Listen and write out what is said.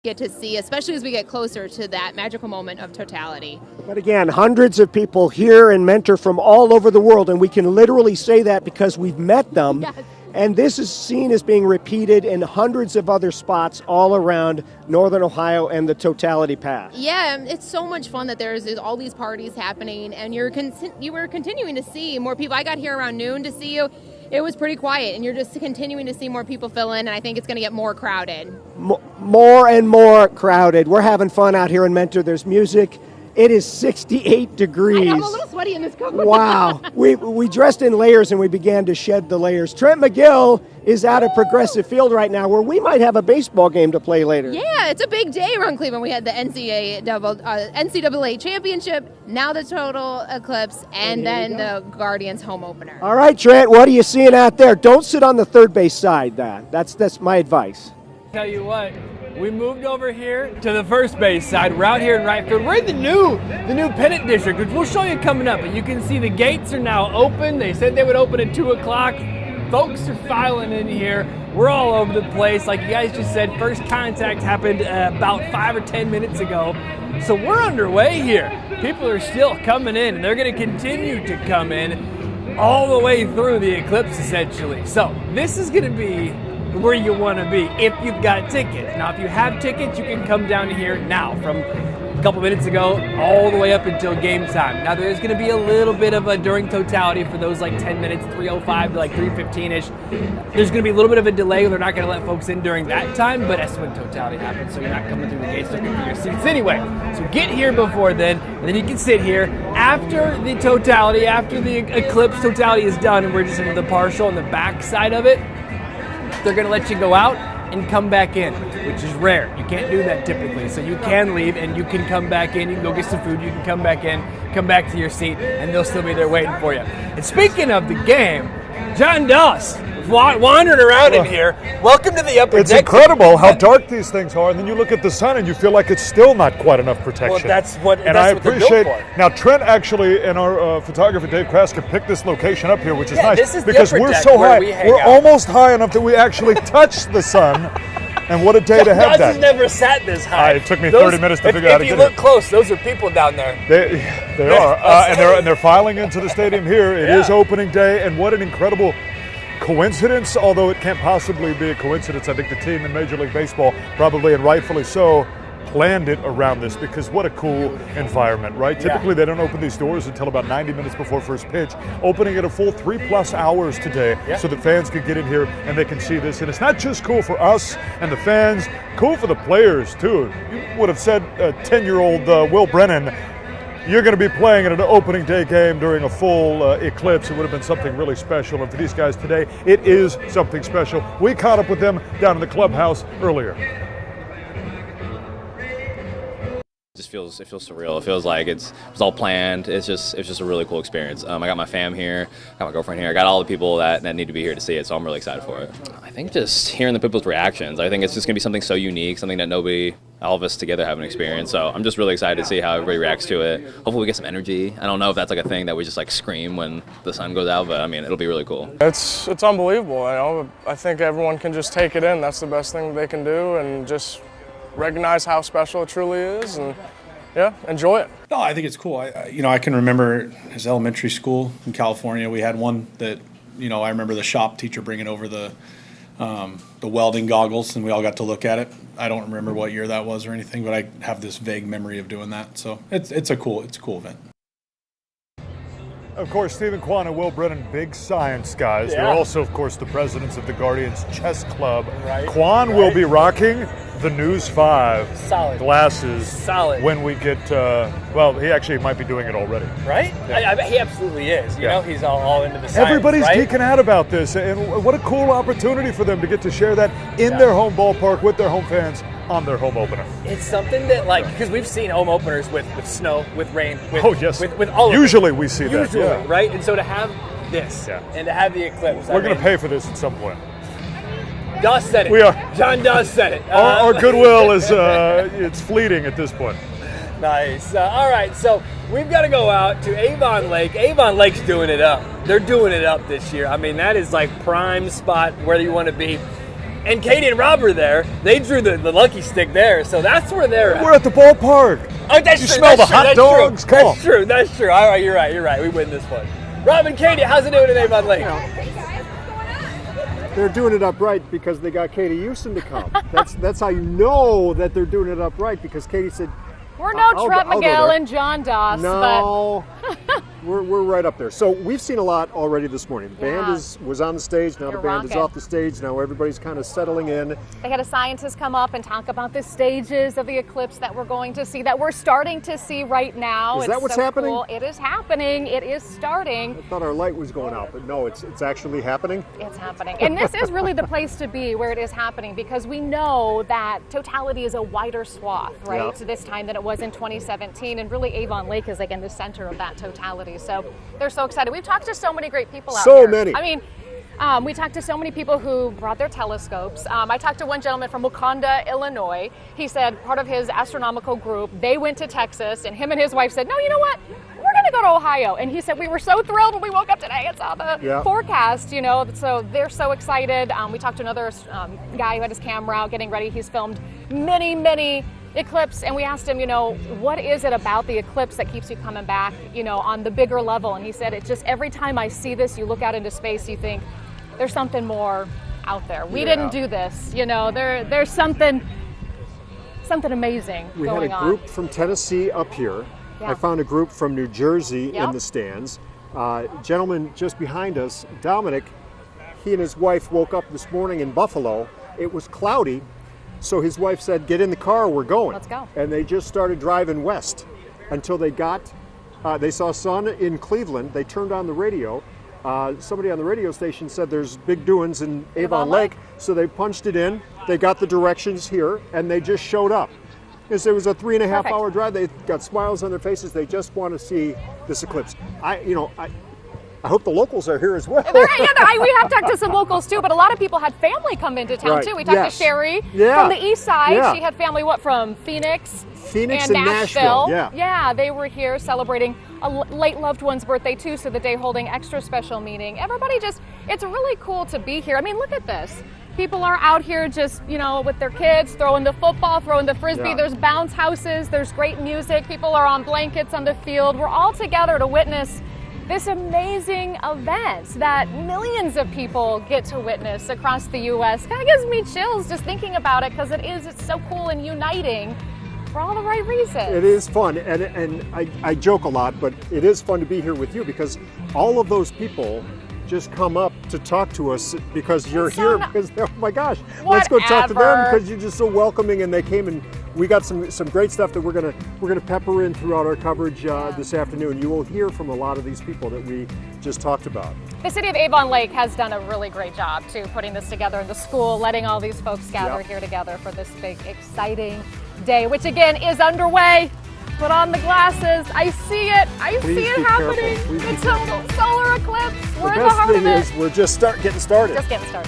get to see, especially as we get closer to that magical moment of totality. But again, hundreds of people here and mentor from all over the world, and we can literally say that because we've met them. Yes. And this is seen as being repeated in hundreds of other spots all around Northern Ohio and the Totality Pass. Yeah, it's so much fun that there's all these parties happening, and you were continuing to see more people. I got here around noon to see you. It was pretty quiet, and you're just continuing to see more people fill in, and I think it's going to get more crowded. More and more crowded. We're having fun out here in Mentor. There's music. It is 68 degrees. I'm a little sweaty in this coat. Wow. We dressed in layers and we began to shed the layers. Trent McGill is out at Progressive Field right now where we might have a baseball game to play later. Yeah, it's a big day around Cleveland. We had the NCAA championship, now the Total Eclipse, and then the Guardians home opener. All right, Trent, what are you seeing out there? Don't sit on the third base side. That's my advice. Tell you what, we moved over here to the first base side. We're out here in right field. We're in the new pennant district, which we'll show you coming up. But you can see the gates are now open. They said they would open at 2 o'clock. Folks are filing in here. We're all over the place. Like you guys just said, first contact happened about 5 or 10 minutes ago. So we're underway here. People are still coming in, and they're going to continue to come in all the way through the Eclipse, essentially. So this is going to be where you want to be if you've got tickets. Now, if you have tickets, you can come down here now from a couple minutes ago all the way up until game time. Now, there's going to be a little bit of a during totality for those like 10 minutes, 3:05 to like 3:15-ish. There's going to be a little bit of a delay. They're not going to let folks in during that time, but that's when totality happens, so you're not coming through the gates looking for your seats anyway. So get here before then, and then you can sit here after the totality, after the Eclipse totality is done, and we're just into the partial on the back side of it. They're going to let you go out and come back in, which is rare. You can't do that typically. So you can leave and you can come back in. You can go get some food. You can come back in, come back to your seat, and they'll still be there waiting for you. And speaking of the game, John Doss wandering around in here. Welcome to the upper deck. It's incredible how dark these things are, and then you look at the sun and you feel like it's still not quite enough protection. Well, that's what I appreciate. they're built for. Now, Trent actually and our photographer Dave Kraska picked this location up here, which is nice this is because the upper we're deck so where high. we hang We're out. almost high enough that we actually touch the sun. And what a day to have Doss that. has never sat this high. It took me 30 minutes to figure out how to If you get look it. close, those are people down there. They are, and they're filing into the stadium here. It is opening day, and what an incredible coincidence, although it can't possibly be a coincidence. I think the team in Major League Baseball, probably and rightfully so, planned it around this because what a cool environment, right? Typically they don't open these doors until about 90 minutes before first pitch, opening it a full 3+ hours today so that fans can get in here and they can see this. And it's not just cool for us and the fans, cool for the players too. You would have said 10-year-old Will Brennan, you're going to be playing in an opening day game during a full eclipse. It would have been something really special. And for these guys today, it is something special. We caught up with them down in the clubhouse earlier. It feels surreal. It feels like it's all planned. It's just a really cool experience. I got my fam here, got my girlfriend here, I got all the people that need to be here to see it, so I'm really excited for it. I think just hearing the people's reactions, I think it's just going to be something so unique, something that all of us together haven't experienced, so I'm just really excited to see how everybody reacts to it. Hopefully we get some energy. I don't know if that's like a thing that we just like scream when the sun goes out, but I mean, it'll be really cool. It's unbelievable. I think everyone can just take it in. That's the best thing they can do, and just recognize how special it truly is, and enjoy it. No, I think it's cool. I can remember his elementary school in California. We had one that, I remember the shop teacher bringing over the welding goggles, and we all got to look at it. I don't remember what year that was or anything, but I have this vague memory of doing that. So it's a cool event. Of course, Stephen Kwan and Will Brennan, big science guys. They're also, of course, the presidents of the Guardians Chess Club. Right. Kwan will be rocking the News 5 glasses when we get, he actually might be doing it already. Right? Yeah. I bet he absolutely is. You know, he's all into the science. Everybody's right? geeking out about this, and what a cool opportunity for them to get to share that in their home ballpark with their home fans on their home opener. It's something that, because we've seen home openers with snow, with rain, with all of Usually it. we see that, yeah. Right? And so to have this and to have the Eclipse. We're going to pay for this at some point. Doss said it. We are. John Doss said it. Our goodwill is it's fleeting at this point. Nice. All right, so we've got to go out to Avon Lake. Avon Lake's doing it up. They're doing it up this year. I mean, that is like prime spot where you want to be. And Katie and Rob were there. They drew the lucky stick there, so that's where they're at. We're at the ballpark. Oh, that's You true. smell That's the true. hot That's dogs? True. Come on. That's true. That's true. All right, you're right. You're right. We win this one. Rob and Katie, how's it doing in Avon Lake? They're doing it upright because they got Katie Houston to come. That's how you know that they're doing it upright, because Katie said, We're no I'll Trent go there." McGill and John Doss, no, we're right up there. So we've seen a lot already this morning. The band was on the stage. Now They're the band is rocking. off the stage. Now everybody's kind of settling in. they had a scientist come up and talk about the stages of the eclipse that we're going to see, that we're starting to see right now. Is that It's what's so happening? Cool. It is happening. It is starting. I thought our light was going out, but no, it's actually happening. It's happening. And this is really the place to be where it is happening, because we know that totality is a wider swath, right, Yeah. this time than it was in 2017. And really Avon Lake is like in the center of that totality. So they're so excited. We've talked to so many great people out So here. many. I mean, we talked to so many people who brought their telescopes. I talked to one gentleman from Wakanda, Illinois. He said part of his astronomical group, they went to Texas, and him and his wife said, no, you know what? We're going to go to Ohio. And he said, we were so thrilled when we woke up today and saw the forecast, you know, so they're so excited. We talked to another guy who had his camera out getting ready. He's filmed many eclipse, and we asked him, you know, what is it about the eclipse that keeps you coming back, you know, on the bigger level? And he said, it's just every time I see this, you look out into space, you think there's something more out there. We didn't do this, you know, there's something amazing We going had a on. group from Tennessee up here. Yeah. I found a group from New Jersey Yep. in the stands. Gentleman just behind us, Dominic, he and his wife woke up this morning in Buffalo. It was cloudy, so his wife said, get in the car, we're going. Let's go. And they just started driving west until they saw sun in Cleveland. They turned on the radio. Somebody on the radio station said there's big doings in Avon Lake, so they punched it in. They got the directions here, and they just showed up. It was a 3.5 hour drive. They got smiles on their faces. They just want to see this eclipse. I hope the locals are here as well. We have talked to some locals too, but a lot of people had family come into town Right. too. We talked Yes. to Sherry Yeah. from the east side. Yeah. She had family, from Phoenix? Phoenix and Nashville, yeah. Yeah, they were here celebrating a late loved one's birthday too, so the day holding extra special meaning. Everybody it's really cool to be here. I mean, look at this. People are out here just, you know, with their kids, throwing the football, throwing the frisbee. Yeah. There's bounce houses, there's great music. People are on blankets on the field. We're all together to witness this amazing event that millions of people get to witness across the U.S. Kind of gives me chills just thinking about it, because it's so cool and uniting for all the right reasons. It is fun, and I joke a lot, but it is fun to be here with you, because all of those people just come up to talk to us because you're here, because oh my gosh, let's go talk to them, Whatever. because you're just so welcoming, and they came and we got some great stuff that we're gonna pepper in throughout our coverage this afternoon. You will hear from a lot of these people that we just talked about. The city of Avon Lake has done a really great job too, putting this together in the school, letting all these folks gather here together for this big, exciting day, which again is underway. Put on the glasses. I see it. Please see it be happening. careful. Please be The total solar eclipse. We're in the best heart thing of it. is we're just getting started. Just getting started.